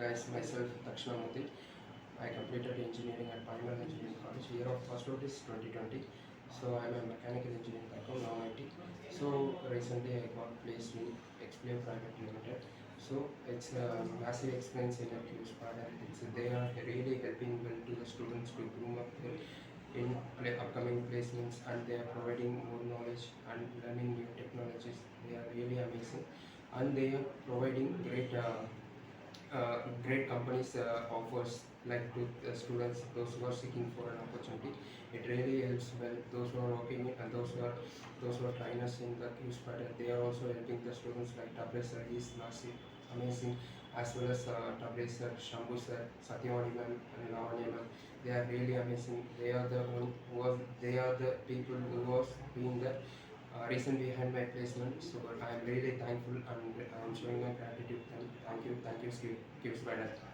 guys, myself Dhakshinamoorthy. I completed engineering at Pioneer Engineering College. Year of first vote is 2020. So I'm a mechanical engineering background, now IT. So recently I got placed in Explain Private Limited. So it's a massive experience in a QSpiders. They are really helping well to the students to groom up in upcoming placements, and they are providing more knowledge and learning new technologies. They are really amazing, and they are providing great companies offers like to students, those who are seeking for an opportunity. It really helps well those who are working and those who are trainers in the QSpiders. They are also helping the students like Tablet sir is massive, amazing, as well as Tablet sir, Shambhu sir, Satyavadi ma'am and Lavanya ma'am. They are really amazing. They are the one who was, they are the people who was being the reason behind my placement. So I am really thankful and I am showing my gratitude. Thank you, QSpiders.